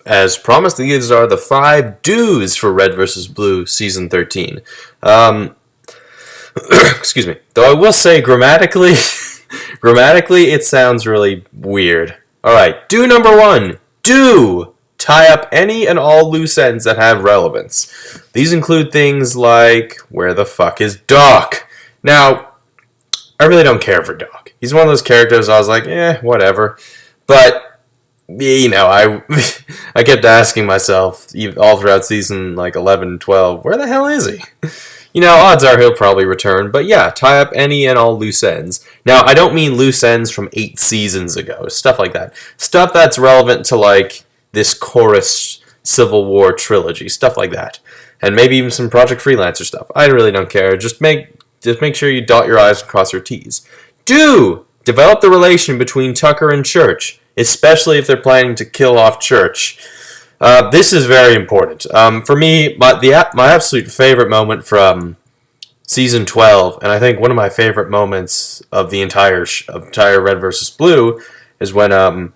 as promised, these are the 5 do's for Red vs. Blue Season 13. Excuse me. Though I will say, grammatically, it sounds really weird. Alright, do number 1. Do tie up any and all loose ends that have relevance. These include things like, where the fuck is Doc? Now, I really don't care for Doc. He's one of those characters I was like, whatever. But, I I kept asking myself all throughout season 11 and 12, where the hell is he? Odds are he'll probably return, but yeah, tie up any and all loose ends. Now, I don't mean loose ends from 8 seasons ago, stuff like that. Stuff that's relevant to, this Chorus Civil War trilogy, stuff like that. And maybe even some Project Freelancer stuff. I really don't care. Just make sure you dot your I's and cross your T's. Do develop the relation between Tucker and Church, especially if they're planning to kill off Church. This is very important. For me, my absolute favorite moment from season 12, and I think one of my favorite moments of the entire Red vs. Blue, is when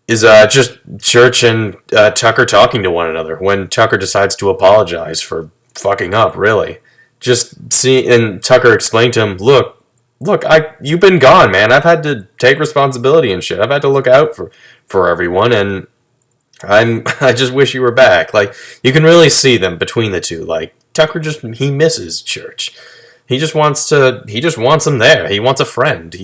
just Church and Tucker talking to one another. When Tucker decides to apologize for fucking up, really, and Tucker explained to him, look, you've been gone, man. I've had to take responsibility and shit. I've had to look out for everyone, and I just wish you were back. You can really see them between the two. Tucker he misses Church. He just wants him there. He wants a friend.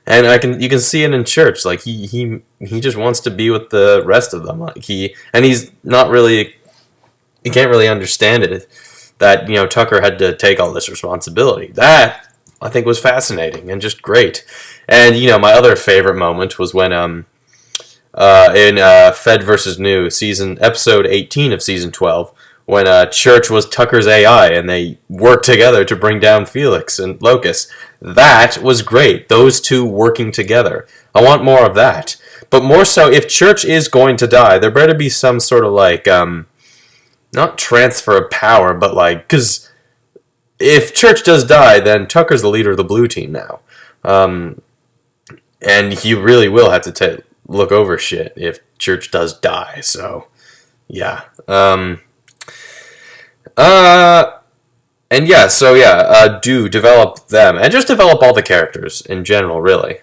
And you can see it in Church. He just wants to be with the rest of them. He's not really, he can't really understand it that, Tucker had to take all this responsibility. That, I think, was fascinating and just great. And, my other favorite moment was when, in Fed vs. New, episode 18 of season 12, when Church was Tucker's AI and they worked together to bring down Felix and Locus. That was great. Those two working together. I want more of that. But more so, if Church is going to die, there better be some sort of not transfer of power, but because if Church does die, then Tucker's the leader of the blue team now. And he really will have to look over shit if Church does die, so yeah. Do develop them, and just develop all the characters in general, really.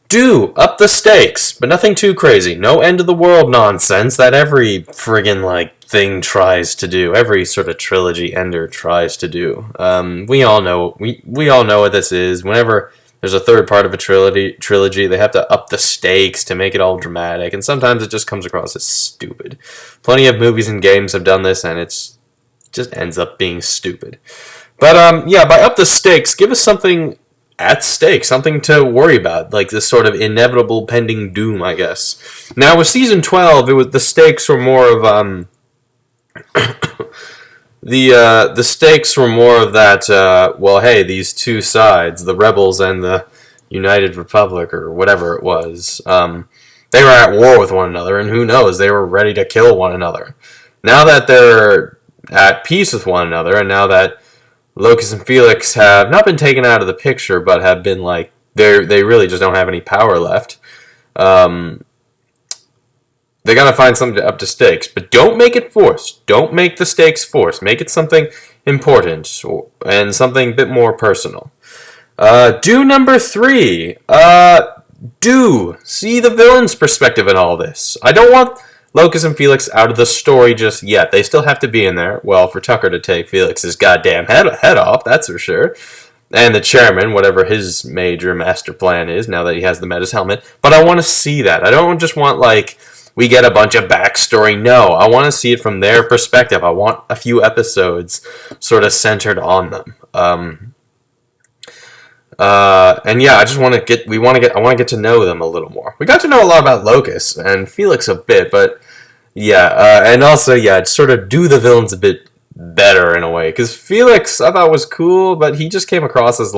Do up the stakes, but nothing too crazy. No end of the world nonsense that every friggin' thing tries to do. Every sort of trilogy ender tries to do. We all know what this is. Whenever there's a third part of a trilogy, they have to up the stakes to make it all dramatic, and sometimes it just comes across as stupid. Plenty of movies and games have done this, and it's just ends up being stupid. But by up the stakes, give us something at stake, something to worry about, this sort of inevitable pending doom, I guess. Now with season 12, the stakes were more of the stakes were more of that. Hey, these two sides, the rebels and the United Republic, or whatever it was, they were at war with one another, and who knows, they were ready to kill one another. Now that they're at peace with one another, and now that Locus and Felix have not been taken out of the picture, but have been they really just don't have any power left. They gotta find something to up to stakes, but don't make it forced. Don't make the stakes forced. Make it something important and something a bit more personal. Do number 3. Do see the villain's perspective in all this. I don't want Locus and Felix out of the story just yet. They still have to be in there. Well, for Tucker to take Felix's goddamn head off, that's for sure. And the chairman, whatever his major master plan is, now that he has the Metis helmet. But I want to see that. I don't just want, we get a bunch of backstory. No, I want to see it from their perspective. I want a few episodes sort of centered on them. I want to get to know them a little more. We got to know a lot about Locus and Felix a bit, but and also sort of do the villains a bit better in a way, because Felix I thought was cool, but he just came across as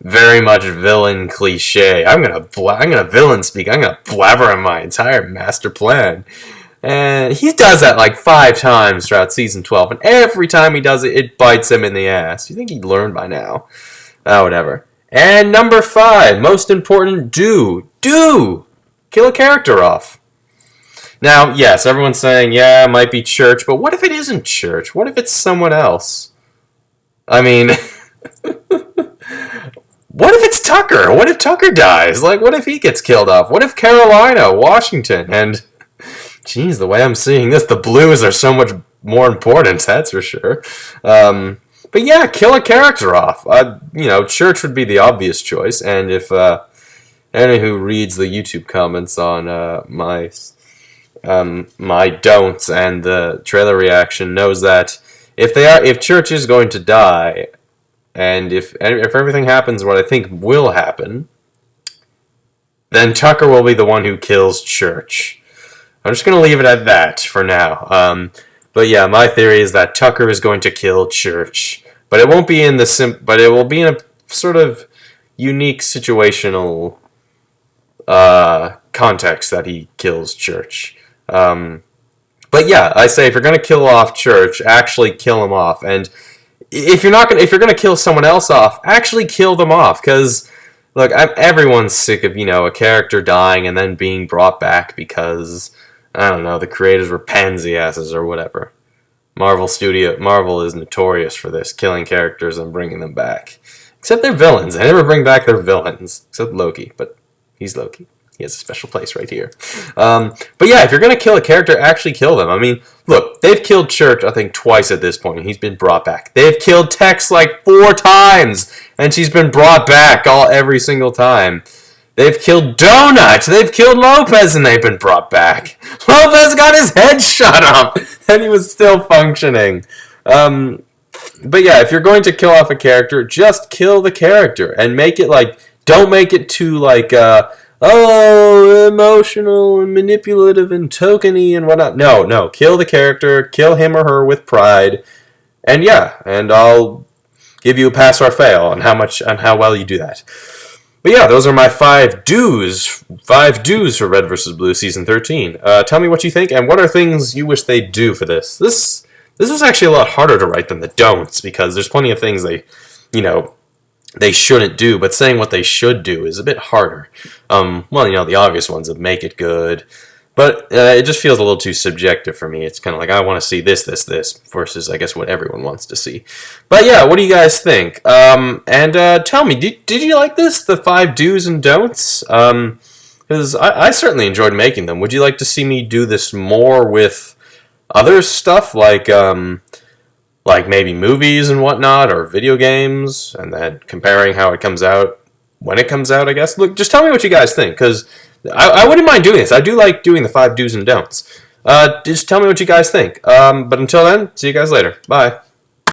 very much villain cliche. I'm gonna villain speak. I'm gonna blabber on my entire master plan. And he does that 5 times throughout season 12, and every time he does it, it bites him in the ass. You think he'd learn by now? Whatever. And number 5, most important, do Do kill a character off. Now, yes, everyone's saying, yeah, it might be Church, but what if it isn't Church? What if it's someone else? I mean, what if it's Tucker? What if Tucker dies? Like, what if he gets killed off? What if Carolina, Washington, and... Jeez, the way I'm seeing this, the Blues are so much more important, that's for sure. But yeah, kill a character off. Church would be the obvious choice, and if anyone who reads the YouTube comments on my don'ts and the trailer reaction knows that if Church is going to die, and if everything happens what I think will happen, then Tucker will be the one who kills Church. I'm just going to leave it at that for now. But yeah, my theory is that Tucker is going to kill Church, but it won't be in but it will be in a sort of unique situational context that he kills Church. But yeah, I say if you're going to kill off Church, actually kill him off. And if you're going to kill someone else off, actually kill them off. Because look, everyone's sick of a character dying and then being brought back because I don't know the creators were pansy asses or whatever. Marvel is notorious for this, killing characters and bringing them back. Except they're villains. They never bring back their villains, except Loki. But he's Loki. He has a special place right here. But yeah, if you're going to kill a character, actually kill them. I mean, look, they've killed Church, I think, twice at this point, and he's been brought back. They've killed Tex like 4 times, and she's been brought back every single time. They've killed Donut. They've killed Lopez, and they've been brought back. Lopez got his head shot off, and he was still functioning. But yeah, if you're going to kill off a character, just kill the character, and make it don't make it too emotional and manipulative and tokeny and whatnot. No, kill the character, kill him or her with pride, and yeah, and I'll give you a pass or fail on how well you do that. But yeah, those are my 5 do's. 5 do's for Red vs. Blue Season 13. Tell me what you think, and what are things you wish they'd do for this. This was actually a lot harder to write than the don'ts, because there's plenty of things they shouldn't do, but saying what they should do is a bit harder. The obvious ones of make it good, but it just feels a little too subjective for me. It's kind of like, I want to see this, versus, I guess, what everyone wants to see. But yeah, what do you guys think? And tell me, did you like this, the 5 do's and don'ts? Because I certainly enjoyed making them. Would you like to see me do this more with other stuff, like maybe movies and whatnot, or video games, and then comparing how it comes out when it comes out, I guess? Look, just tell me what you guys think, because I wouldn't mind doing this. I do like doing the 5 do's and don'ts. Just tell me what you guys think. But until then, see you guys later. Bye.